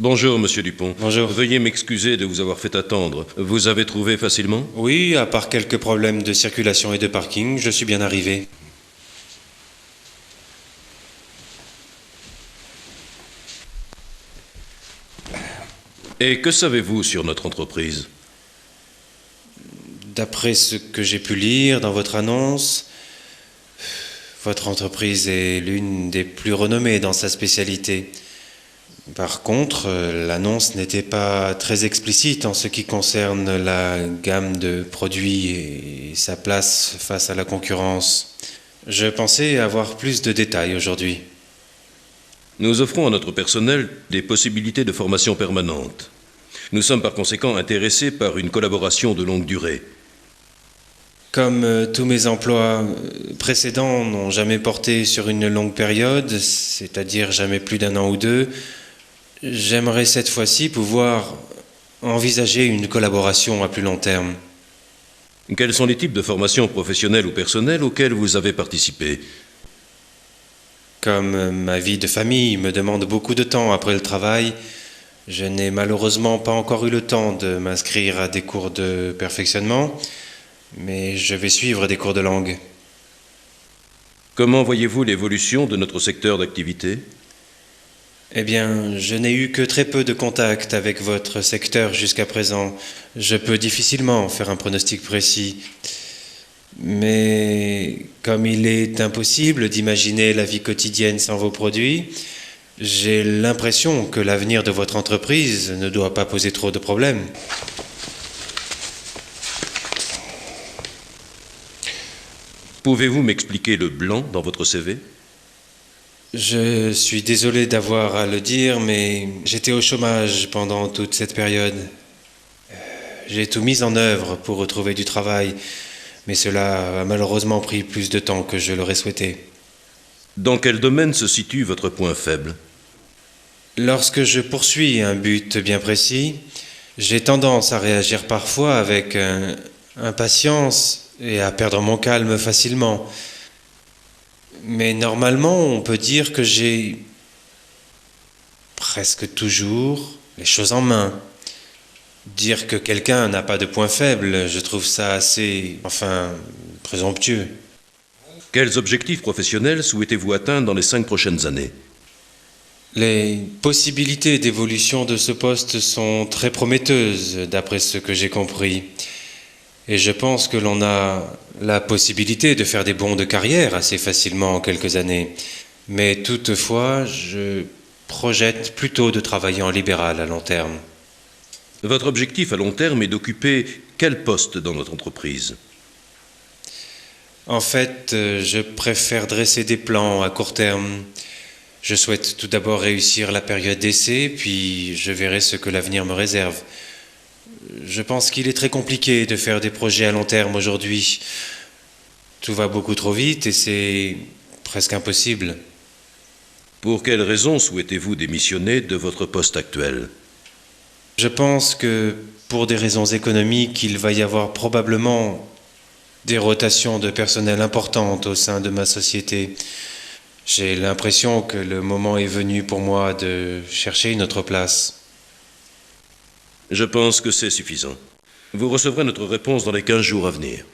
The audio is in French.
Bonjour, monsieur Dupont. Bonjour. Veuillez m'excuser de vous avoir fait attendre. Vous avez trouvé facilement? Oui, à part quelques problèmes de circulation et de parking, je suis bien arrivé. Et que savez-vous sur notre entreprise? D'après ce que j'ai pu lire dans votre annonce, votre entreprise est l'une des plus renommées dans sa spécialité. Par contre, l'annonce n'était pas très explicite en ce qui concerne la gamme de produits et sa place face à la concurrence. Je pensais avoir plus de détails aujourd'hui. Nous offrons à notre personnel des possibilités de formation permanente. Nous sommes par conséquent intéressés par une collaboration de longue durée. Comme tous mes emplois précédents n'ont jamais porté sur une longue période, c'est-à-dire jamais plus d'un an ou deux, j'aimerais cette fois-ci pouvoir envisager une collaboration à plus long terme. Quels sont les types de formations professionnelles ou personnelles auxquelles vous avez participé? Comme ma vie de famille me demande beaucoup de temps après le travail, je n'ai malheureusement pas encore eu le temps de m'inscrire à des cours de perfectionnement, mais je vais suivre des cours de langue. Comment voyez-vous l'évolution de notre secteur d'activité? Eh bien, je n'ai eu que très peu de contact avec votre secteur jusqu'à présent. Je peux difficilement faire un pronostic précis. Mais comme il est impossible d'imaginer la vie quotidienne sans vos produits, j'ai l'impression que l'avenir de votre entreprise ne doit pas poser trop de problèmes. Pouvez-vous m'expliquer le blanc dans votre CV? Je suis désolé d'avoir à le dire, mais j'étais au chômage pendant toute cette période. J'ai tout mis en œuvre pour retrouver du travail, mais cela a malheureusement pris plus de temps que je l'aurais souhaité. Dans quel domaine se situe votre point faible? Lorsque je poursuis un but bien précis, j'ai tendance à réagir parfois avec impatience et à perdre mon calme facilement. Mais normalement, on peut dire que j'ai presque toujours les choses en main. Dire que quelqu'un n'a pas de point faible, je trouve ça assez, présomptueux. Quels objectifs professionnels souhaitez-vous atteindre dans les 5 prochaines années? Les possibilités d'évolution de ce poste sont très prometteuses, d'après ce que j'ai compris. Et je pense que l'on a la possibilité de faire des bonds de carrière assez facilement en quelques années. Mais toutefois, je projette plutôt de travailler en libéral à long terme. Votre objectif à long terme est d'occuper quel poste dans notre entreprise? En fait, je préfère dresser des plans à court terme. Je souhaite tout d'abord réussir la période d'essai, puis je verrai ce que l'avenir me réserve. Je pense qu'il est très compliqué de faire des projets à long terme aujourd'hui. Tout va beaucoup trop vite et c'est presque impossible. Pour quelles raisons souhaitez-vous démissionner de votre poste actuel? Je pense que pour des raisons économiques, il va y avoir probablement des rotations de personnel importantes au sein de ma société. J'ai l'impression que le moment est venu pour moi de chercher une autre place. Je pense que c'est suffisant. Vous recevrez notre réponse dans les 15 jours à venir.